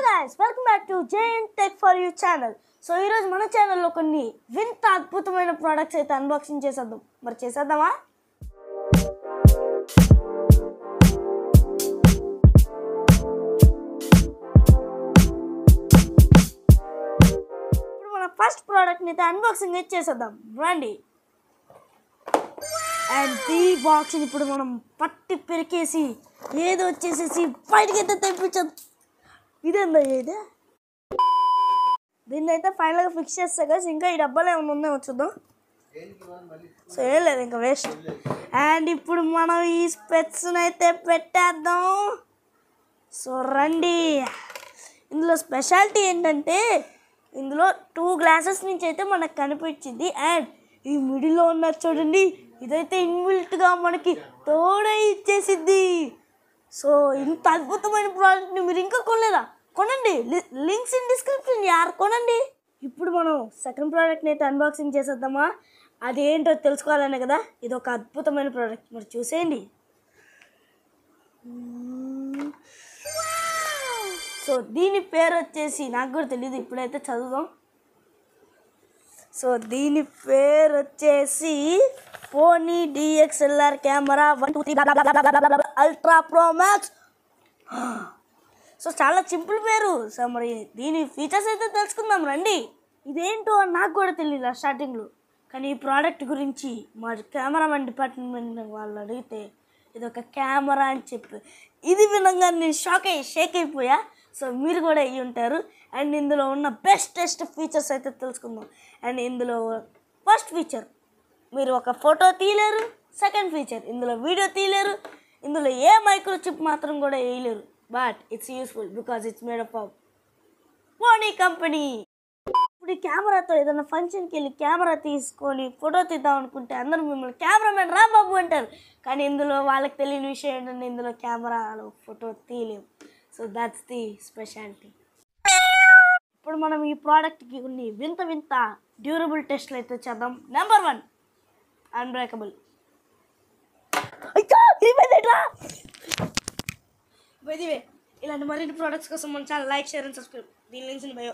guys, welcome back to Jain Tech for You channel. So ఈ రోజు మన channel లో కొన్ని వింత అద్భుతమైన ప్రొడక్ట్స్ అయితే అన్బాక్సింగ్ చేసేద్దాం. మరి చేసేద్దామా? ఇప్పుడు మన ఫస్ట్ ప్రోడక్ట్ ని అయితే అన్బాక్సింగ్ చేసేద్దాం. రండి. అండ్ ఈ బాక్స్ ని ఇప్పుడు మనం పట్టి పెరికేసి ఏదో వచ్చేసేసి బయటికి అయితే తెప్పించదు. ఇదేందా ఇది? దీన్ని అయితే ఫైనల్గా ఫిక్స్ చేస్తా కదా. ఇంకా ఈ డబ్బాలో ఏమైనా ఉందేమో చూద్దాం. సో ఏం లేదు, ఇంకా వేస్ట్. అండ్ ఇప్పుడు మనం ఈ స్పెట్స్ని అయితే పెట్టేద్దాం. సో రండి. ఇందులో స్పెషాలిటీ ఏంటంటే ఇందులో 2 గ్లాసెస్ నుంచి అయితే మనకు కనిపించింది. అండ్ ఈ మిడిల్లో ఉన్న చూడండి, ఇదైతే ఇన్బిల్ట్గా మనకి తోడే ఇచ్చేసిద్ది. సో ఇంత అద్భుతమైన ప్రోడక్ట్ని మీరు ఇంకా కొనలేదా? కొనండి, లింక్స్ ఇన్ డిస్క్రిప్షన్ యార్, కొనండి. ఇప్పుడు మనం సెకండ్ ప్రోడక్ట్ని అయితే అన్బాక్సింగ్ చేసేద్దామా? అదేంటో తెలుసుకోవాలనే కదా. ఇది ఒక అద్భుతమైన ప్రోడక్ట్, మరి చూసేయండి. సో దీని పేరు వచ్చేసి నాకు కూడా తెలియదు, ఇప్పుడైతే చదువుదాం. సో దీని పేరు వచ్చేసి పోనీ DXLR camera 123 ultra pro max. So చాలా సింపుల్ పేరు. సో మరి దీని ఫీచర్స్ అయితే తెలుసుకుందాం రండి. ఇదేంటో నాకు కూడా తెలియదు స్టార్టింగ్లో, కానీ ఈ ప్రోడక్ట్ గురించి మా కెమెరామెన్ డిపార్ట్మెంట్ వాళ్ళు అడిగితే ఇది ఒక కెమెరా అని చెప్పి ఇది వినంగా నేను షేక్ అయిపోయా. సో మీరు కూడా అయ్యి ఉంటారు. అండ్ ఇందులో ఉన్న బెస్ట్ ఫీచర్స్ అయితే తెలుసుకుందాం. అండ్ ఇందులో ఫస్ట్ ఫీచర్, మీరు ఒక ఫోటో తీయలేరు. సెకండ్ ఫీచర్, ఇందులో వీడియో తీయలేరు. ఇందులో ఏ మైక్రోచిప్ మాత్రం కూడా వేయలేరు. But it's useful because it's made up of pony company. ఇప్పుడు ఈ కెమెరాతో ఏదైనా ఫంక్షన్కి వెళ్ళి కెమెరా తీసుకొని ఫోటో తీద్దాం అనుకుంటే అందరూ మిమ్మల్ని కెమెరామెన్ రా బాబు అంటారు. కానీ ఇందులో వాళ్ళకి తెలియని విషయం ఏంటంటే ఇందులో కెమెరాలో ఫోటో తీయలేము. So that's the speciality. ఇప్పుడు మనం ఈ ప్రోడక్ట్కి కొన్ని వింత డ్యూరబుల్ టెస్ట్లు అయితే చేద్దాం. Number 1, unbreakable. ఇలాంటి మరిన్ని ప్రోడక్ట్స్ కోసం మన channel like, share and subscribe. దీని లింక్స్ ఇన్ బయో.